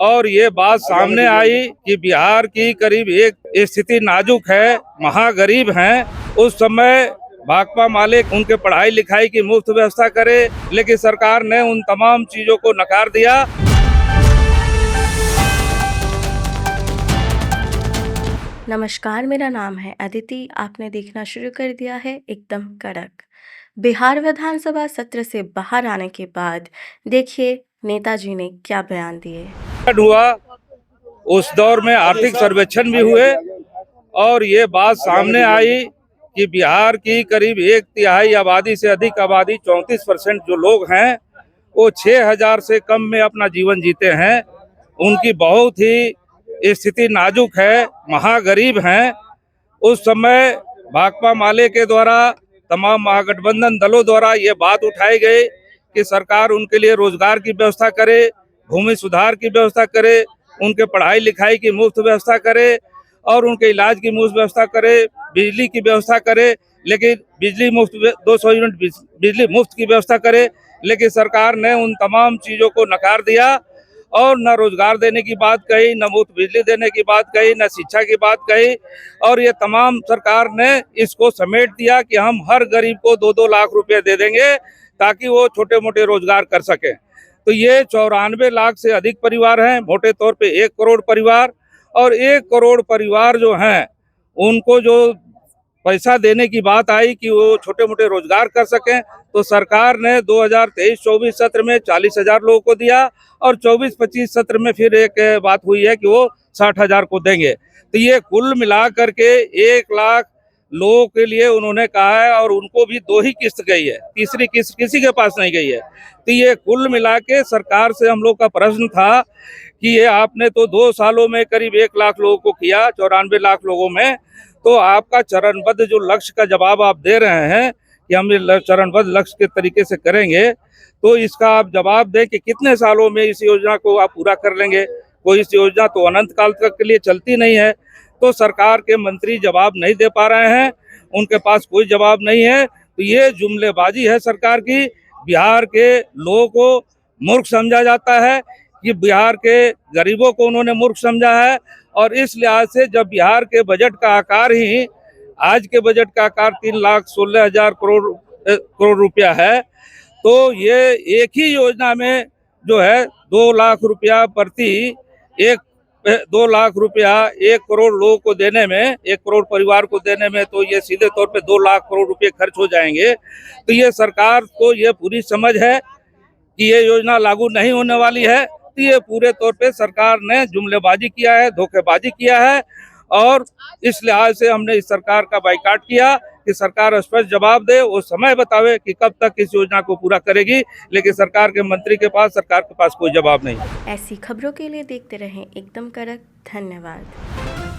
और ये बात सामने आई कि बिहार की करीब एक स्थिति नाजुक है, महागरीब हैं। उस समय भाकपा माले उनके पढ़ाई लिखाई की मुफ्त व्यवस्था करे, लेकिन सरकार ने उन तमाम चीजों को नकार दिया। नमस्कार, मेरा नाम है अदिति। आपने देखना शुरू कर दिया है एकदम कड़क। बिहार विधानसभा सत्र से बाहर आने के बाद देखिए नेताजी ने क्या बयान दिए। हुआ उस दौर में आर्थिक सर्वेक्षण भी हुए और ये बात सामने आई कि बिहार की करीब 1/3 आबादी से अधिक आबादी 34% जो लोग हैं वो 6,000 से कम में अपना जीवन जीते हैं। उनकी बहुत ही स्थिति नाजुक है, महागरीब हैं। उस समय भाकपा माले के द्वारा तमाम महागठबंधन दलों द्वारा ये बात उठाई गई कि सरकार उनके लिए रोजगार की व्यवस्था करे, भूमि सुधार की व्यवस्था करे, उनके पढ़ाई लिखाई की मुफ्त व्यवस्था करे और उनके इलाज की मुफ्त व्यवस्था करे, बिजली की व्यवस्था करे। लेकिन बिजली मुफ्त 200 यूनिट बिजली मुफ्त की व्यवस्था करे, लेकिन सरकार ने उन तमाम चीजों को नकार दिया और न रोजगार देने की बात कही, न मुफ्त बिजली देने की बात कही, न शिक्षा की बात कही। और ये तमाम सरकार ने इसको समेट दिया कि हम हर गरीब को 2-2 लाख रुपए दे देंगे ताकि वो छोटे मोटे रोजगार कर सकें। तो ये 94 लाख से अधिक परिवार हैं, मोटे तौर पे 1 करोड़ परिवार। और 1 करोड़ परिवार जो हैं उनको जो पैसा देने की बात आई कि वो छोटे मोटे रोजगार कर सकें, तो सरकार ने 2023-24 सत्र में 40,000 लोगों को दिया और 24-25 सत्र में फिर एक बात हुई है कि वो 60,000 को देंगे। तो ये कुल मिला करके 1 लाख लोगों के लिए उन्होंने कहा है और उनको भी 2 ही किस्त गई है, तीसरी किस्त किसी के पास नहीं गई है। तो ये कुल मिला के सरकार से हम लोग का प्रश्न था कि ये आपने तो 2 सालों में करीब 1 लाख लोगों को किया, 94 लाख लोगों में, तो आपका चरणबद्ध जो लक्ष्य का जवाब आप दे रहे हैं कि हम ये चरणबद्ध लक्ष्य के तरीके से करेंगे, तो इसका आप जवाब दें कि कितने सालों में इस योजना को आप पूरा कर लेंगे। कोई इस योजना तो अनंत काल तक के लिए चलती नहीं है। तो सरकार के मंत्री जवाब नहीं दे पा रहे हैं, उनके पास कोई जवाब नहीं है। तो ये जुमलेबाजी है सरकार की। बिहार के लोगों को मूर्ख समझा जाता है कि बिहार के गरीबों को उन्होंने मूर्ख समझा है। और इस लिहाज से जब बिहार के बजट का आकार ही आज के बजट का आकार 3,16,000 करोड़ रुपया है, तो ये एक ही योजना में जो है 2 लाख रुपया प्रति एक 2 लाख रुपया 1 करोड़ लोगों को देने में, 1 करोड़ परिवार को देने में, तो ये सीधे तौर पे 2 लाख करोड़ रुपए खर्च हो जाएंगे। तो ये सरकार को ये पूरी समझ है कि ये योजना लागू नहीं होने वाली है। तो ये पूरे तौर पे सरकार ने जुमलेबाजी किया है, धोखेबाजी किया है और इस लिहाज से हमने इस सरकार का बाइकाट किया कि सरकार स्पष्ट जवाब दे, वो समय बतावे कि कब तक इस योजना को पूरा करेगी। लेकिन सरकार के मंत्री के पास, सरकार के पास कोई जवाब नहीं। ऐसी खबरों के लिए देखते रहें एकदम कड़क। धन्यवाद।